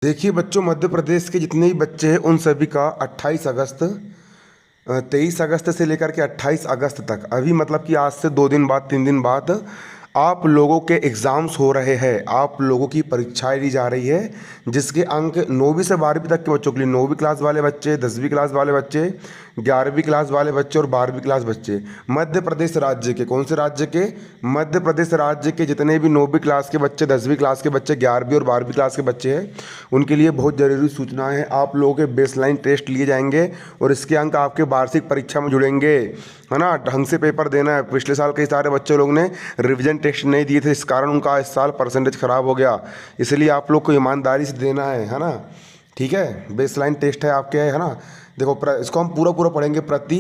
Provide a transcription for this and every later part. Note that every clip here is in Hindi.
देखिए बच्चों, मध्य प्रदेश के जितने भी बच्चे हैं उन सभी का 23 अगस्त से लेकर के 28 अगस्त तक, अभी मतलब कि आज से 2 दिन बाद 3 दिन बाद आप लोगों के एग्ज़ाम्स हो रहे हैं। आप लोगों की परीक्षाएं ली जा रही है, जिसके अंक 9वीं से 12वीं तक के बच्चों के लिए 9वीं क्लास वाले बच्चे, 10वीं क्लास वाले बच्चे, 11वीं क्लास वाले बच्चे और 12वीं क्लास बच्चे, मध्य प्रदेश राज्य के, कौन से राज्य के? मध्य प्रदेश राज्य के जितने भी 9वीं क्लास के बच्चे, 10वीं क्लास के बच्चे, 11वीं और 12वीं क्लास के बच्चे हैं, उनके लिए बहुत ज़रूरी सूचना है। आप लोगों के बेसलाइन टेस्ट लिए जाएंगे और इसके अंक आपके वार्षिक परीक्षा में जुड़ेंगे, है ना। ढंग से पेपर देना है। पिछले साल कई सारे बच्चे लोग ने रिवीजन टेस्ट नहीं दिए थे, इस कारण उनका इस साल परसेंटेज ख़राब हो गया। इसलिए आप लोग को ईमानदारी से देना है ना। ठीक है, बेसलाइन टेस्ट है आपके, है ना। देखो इसको हम पूरा पूरा पढ़ेंगे। प्रति,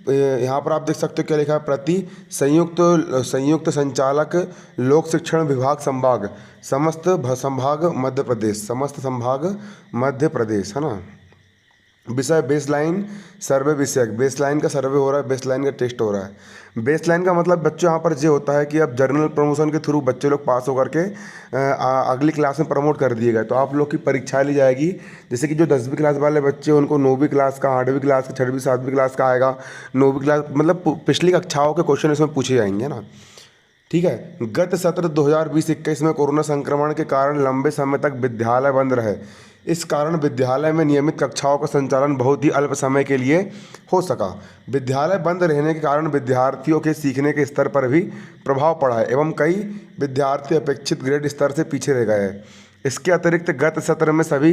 यहाँ पर आप देख सकते हो क्या लिखा है, प्रति संयुक्त संयुक्त संचालक लोक शिक्षण विभाग संभाग, समस्त संभाग मध्य प्रदेश, समस्त संभाग मध्य प्रदेश, है ना। विषय बेसलाइन सर्वे विषयक, बेसलाइन का सर्वे हो रहा है, बेसलाइन का टेस्ट हो रहा है। बेसलाइन का मतलब बच्चों यहाँ पर ये होता है कि अब जर्नल प्रमोशन के थ्रू बच्चे लोग पास होकर के अगली क्लास में प्रमोट कर दिए गए, तो आप लोग की परीक्षा ली जाएगी। जैसे कि जो 10वीं क्लास वाले बच्चे उनको 9वीं क्लास का, 8वीं क्लास का, 6वीं 7वीं क्लास का आएगा। 9वीं क्लास मतलब पिछली कक्षाओं के क्वेश्चन इसमें पूछे जाएंगे ना। ठीक है। गत सत्र 2020-21 में कोरोना संक्रमण के कारण लंबे समय तक विद्यालय बंद रहे। इस कारण विद्यालय में नियमित कक्षाओं का संचालन बहुत ही अल्प समय के लिए हो सका। विद्यालय बंद रहने के कारण विद्यार्थियों के सीखने के स्तर पर भी प्रभाव पड़ा है एवं कई विद्यार्थी अपेक्षित ग्रेड स्तर से पीछे रह गए हैं। इसके अतिरिक्त गत सत्र में सभी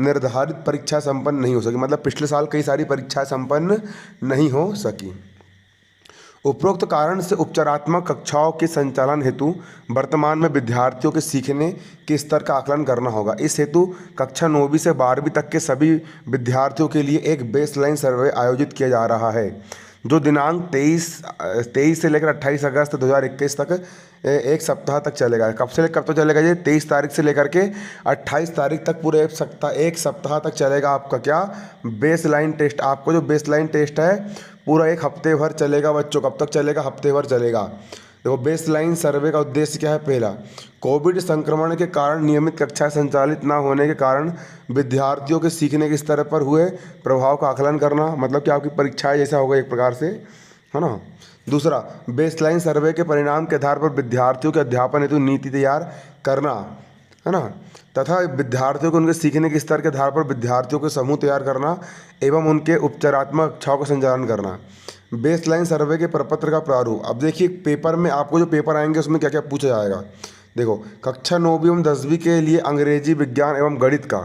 निर्धारित परीक्षा संपन्न नहीं हो सकी, मतलब पिछले साल कई सारी परीक्षाएं संपन्न नहीं हो सकी। उपरोक्त कारण से उपचारात्मक कक्षाओं के संचालन हेतु वर्तमान में विद्यार्थियों के सीखने के स्तर का आकलन करना होगा। इस हेतु कक्षा 9वीं से 12वीं तक के सभी विद्यार्थियों के लिए एक बेसलाइन सर्वे आयोजित किया जा रहा है, जो दिनांक 23 से लेकर 28 अगस्त 2021 तक एक सप्ताह तक चलेगा। कब से कब तक चलेगा ये? 23 तारीख से लेकर के 28 तारीख तक पूरे एक सप्ताह तक चलेगा आपका क्या? Baseline test. आपको जो बेसलाइन टेस्ट है पूरा एक हफ्ते भर चलेगा बच्चों। कब तक चलेगा? हफ्ते भर चलेगा। देखो बेसलाइन सर्वे का उद्देश्य क्या है? पहला, कोविड संक्रमण के कारण नियमित कक्षाएं संचालित न होने के कारण विद्यार्थियों के सीखने के स्तर पर हुए प्रभाव का आकलन करना, मतलब कि आपकी परीक्षाएं जैसा होगा एक प्रकार से, है ना। दूसरा, बेसलाइन सर्वे के परिणाम के आधार पर विद्यार्थियों के अध्यापन हेतु नीति तैयार करना, है ना, तथा विद्यार्थियों को उनके सीखने के स्तर के आधार पर विद्यार्थियों के समूह तैयार करना एवं उनके उपचारात्मक कक्षाओं का संचालन करना। बेसलाइन सर्वे के प्रपत्र का प्रारूप। अब देखिए पेपर में आपको जो पेपर आएंगे उसमें क्या क्या पूछा जाएगा। देखो कक्षा 9वीं एवं 10वीं के लिए अंग्रेजी, विज्ञान एवं गणित का,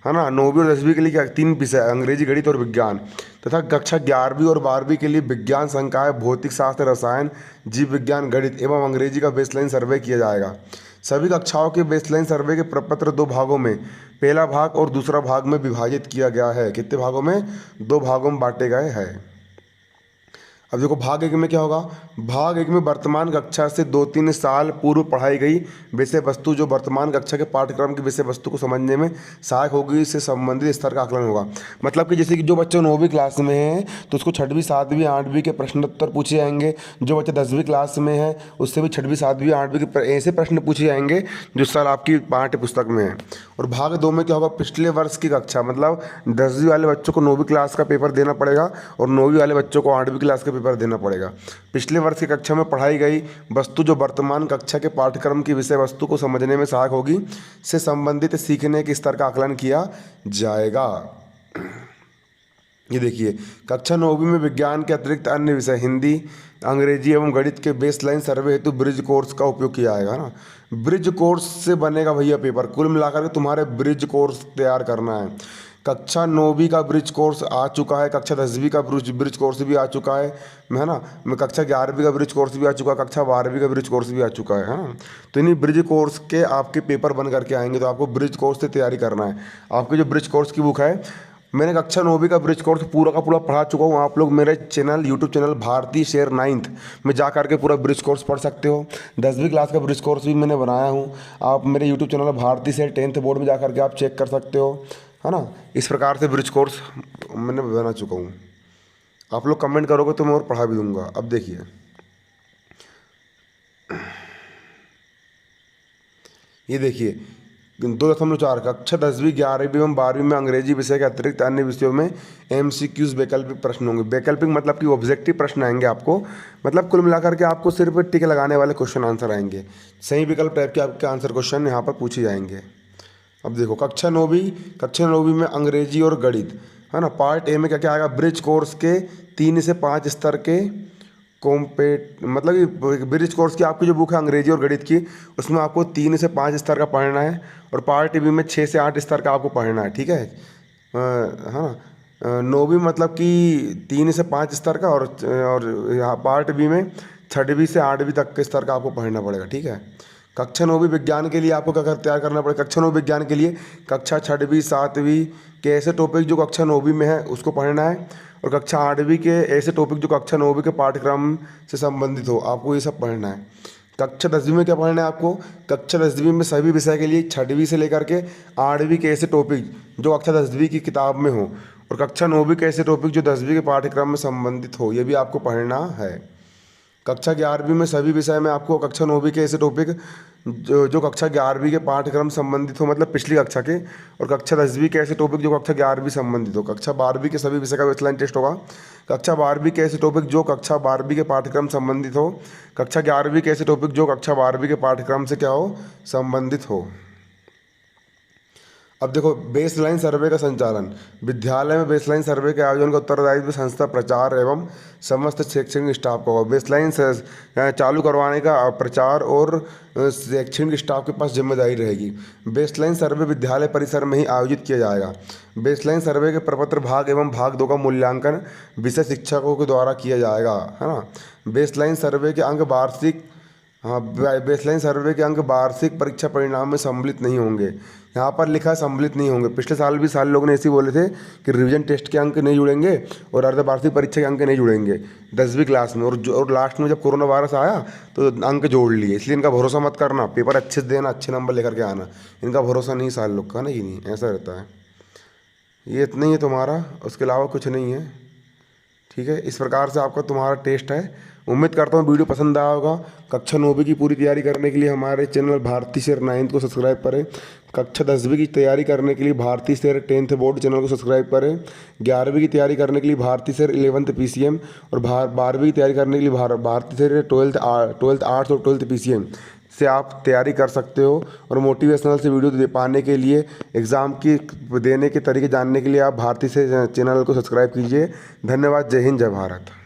है ना। 9वीं और 10वीं के लिए क्या 3 विषय, अंग्रेजी, गणित और विज्ञान, तथा कक्षा 11वीं और 12वीं के लिए विज्ञान, संकाय, भौतिक शास्त्र, रसायन, जीव विज्ञान, गणित एवं अंग्रेजी का बेसलाइन सर्वे किया जाएगा। सभी कक्षाओं के बेसलाइन सर्वे के प्रपत्र 2 भागों में, पहला भाग और दूसरा भाग में विभाजित किया गया है। कितने भागों में? 2 भागों में बांटे गए हैं। अब देखो भाग 1 में क्या होगा। भाग 1 में वर्तमान कक्षा से 2-3 साल पूर्व पढ़ाई गई विषय वस्तु, जो वर्तमान कक्षा के पाठ्यक्रम की विषय वस्तु को समझने में सहायक होगी, इससे संबंधित स्तर का आकलन होगा। मतलब कि जैसे कि जो बच्चे 9वीं क्लास में हैं तो उसको 6वीं 7वीं 8वीं के प्रश्न उत्तर पूछे जाएंगे। जो बच्चे 10वीं क्लास में है उससे भी 6वीं 7वीं 8वीं के ऐसे प्रश्न पूछे जाएंगे जो इस साल आपकी पाठ्य पुस्तक में है। और भाग 2 में क्या होगा, पिछले वर्ष की कक्षा, मतलब 10वीं वाले बच्चों को 9वीं क्लास का पेपर देना पड़ेगा और 9वीं वाले बच्चों को 8वीं क्लास का पेपर देना पड़ेगा। पिछले वर्ष की कक्षा में पढ़ाई गई वस्तु जो वर्तमान कक्षा के पाठ्यक्रम की विषय वस्तु को समझने में सहायक होगी, से संबंधित सीखने के स्तर का आकलन किया जाएगा। ये देखिए कक्षा 9वीं में विज्ञान के अतिरिक्त अन्य विषय हिंदी, अंग्रेजी एवं गणित के बेसलाइन सर्वे हेतु ब्रिज कोर्स का उपयोग किया जाएगा ना। ब्रिज कोर्स से बनेगा भैया पेपर। कुल मिलाकर के तुम्हारे ब्रिज कोर्स तैयार करना है। कक्षा 9वीं का ब्रिज कोर्स आ चुका है, कक्षा 10वीं का ब्रिज कोर्स भी आ चुका है ना। मैं कक्षा 11वीं का ब्रिज कोर्स भी आ चुका है, कक्षा 12वीं का ब्रिज कोर्स भी आ चुका है ना। तो इन्हीं ब्रिज कोर्स के आपके पेपर बन करके आएंगे, तो आपको ब्रिज कोर्स से तैयारी करना है। आपकी जो ब्रिज कोर्स की बुक है, मैंने कक्षा 9वीं का ब्रिज कोर्स पूरा का पूरा पढ़ा चुका हूँ। आप लोग मेरे चैनल, यूट्यूब चैनल भारती शेयर 9th में जा करके पूरा ब्रिज कोर्स पढ़ सकते हो। 10वीं क्लास का ब्रिज कोर्स भी मैंने बनाया हूँ। आप मेरे यूट्यूब चैनल भारती शेयर 10th बोर्ड में जा करके आप चेक कर सकते हो, है ना। इस प्रकार से ब्रिज कोर्स मैंने बना चुका हूँ। आप लोग कमेंट करोगे तो मैं और पढ़ा भी दूंगा। अब देखिए ये देखिए 2.4 कक्षा 10वीं 11वीं एवं 12वीं में अंग्रेजी विषय के अतिरिक्त अन्य विषयों में MCQs वैकल्पिक प्रश्न होंगे। वैकल्पिक मतलब कि ऑब्जेक्टिव प्रश्न आएंगे आपको, मतलब कुल मिलाकर के आपको सिर्फ टिक लगाने वाले क्वेश्चन आंसर आएंगे। सही विकल्प टाइप के आपके आंसर क्वेश्चन यहाँ पर पूछे जाएंगे। अब देखो कक्षा 9वीं में अंग्रेजी और गणित, है ना। पार्ट ए में क्या क्या आएगा, ब्रिज कोर्स के 3 से 5 स्तर के मतलब कि ब्रिज कोर्स की आपकी जो बुक है अंग्रेजी और गणित की, उसमें आपको 3 से 5 स्तर का पढ़ना है। और पार्ट बी में 6 से 8 स्तर का आपको पढ़ना है, ठीक है। हाँ, 9वीं मतलब कि 3 से 5 स्तर का, और यहाँ पार्ट बी में 6वीं से 8वीं तक के स्तर का आपको पढ़ना पड़ेगा, ठीक है। कक्षा 9वीं विज्ञान के लिए आपको क्या तैयार करना पड़ेगा, कक्षा 9 विज्ञान के लिए कक्षा 6वीं 7वीं के ऐसे टॉपिक जो कक्षा 9वीं में है उसको पढ़ना है, और कक्षा 8वीं के ऐसे टॉपिक जो कक्षा 9वीं के पाठ्यक्रम से संबंधित हो, आपको ये सब पढ़ना है। कक्षा 10वीं में क्या पढ़ना है आपको, कक्षा 10वीं में सभी विषय के लिए 6वीं से लेकर के 8वीं के ऐसे टॉपिक जो कक्षा 10वीं की किताब में हो, और कक्षा 9वीं के ऐसे टॉपिक जो 10वीं के पाठ्यक्रम में संबंधित हो, ये भी आपको पढ़ना है। कक्षा 11वीं में सभी विषय में आपको कक्षा 9वीं के ऐसे टॉपिक जो कक्षा 11वीं के पाठ्यक्रम संबंधित हो, मतलब पिछली कक्षा के, और कक्षा 10वीं के ऐसे टॉपिक जो कक्षा 11वीं संबंधित हो। कक्षा 12वीं के सभी विषय का बेसलाइन टेस्ट होगा। कक्षा 12वीं के ऐसे टॉपिक जो कक्षा 12वीं के पाठ्यक्रम संबंधित हो, कक्षा 11वीं के ऐसे टॉपिक जो कक्षा 12वीं के पाठ्यक्रम से क्या हो, संबंधित हो। अब देखो बेसलाइन सर्वे का संचालन, विद्यालय में बेसलाइन सर्वे के आयोजन का उत्तरदायित्व संस्था प्रचार एवं समस्त शैक्षणिक स्टाफ का होगा। बेसलाइन चालू करवाने का प्रचार और शैक्षणिक स्टाफ के पास जिम्मेदारी रहेगी। बेसलाइन सर्वे विद्यालय परिसर में ही आयोजित किया जाएगा। बेसलाइन सर्वे के प्रपत्र भाग एवं भाग 2 का मूल्यांकन विषय शिक्षकों के द्वारा किया जाएगा, है ना। बेसलाइन सर्वे के अंक वार्षिक बेसलाइन सर्वे के अंक वार्षिक परीक्षा परिणाम में सम्मिलित नहीं होंगे। यहाँ पर लिखा है सम्मिलित नहीं होंगे। पिछले साल भी सारे लोग ने ऐसे बोले थे कि रिवीजन टेस्ट के अंक नहीं जुड़ेंगे और अर्धवार्षिक परीक्षा के अंक नहीं जुड़ेंगे 10वीं क्लास में, और लास्ट में जब कोरोना वायरस आया तो अंक जोड़ लिए। इसलिए इनका भरोसा मत करना, पेपर अच्छे से देना, अच्छे नंबर लेकर के आना, इनका भरोसा नहीं सारे लोग का, नहीं ऐसा रहता है। ये इतना ही है तुम्हारा, उसके अलावा कुछ नहीं है, ठीक है। इस प्रकार से आपका तुम्हारा टेस्ट है। उम्मीद करता हूँ वीडियो पसंद आया होगा। कक्षा 9वीं की पूरी तैयारी करने के लिए हमारे चैनल भारती शेर 9th को सब्सक्राइब करें। कक्षा 10वीं की तैयारी करने के लिए भारती शेर 10th बोर्ड चैनल को सब्सक्राइब करें। 11वीं की तैयारी करने के लिए भारती शेर 11th PCM, और 12वीं की तैयारी करने के लिए भारती शेर 12th आर्ट्स और 12th PCM से आप तैयारी कर सकते हो। और मोटिवेशनल से वीडियो दे पाने के लिए, एग्ज़ाम की देने के तरीके जानने के लिए आप भारती से चैनल को सब्सक्राइब कीजिए। धन्यवाद। जय हिंद, जय भारत।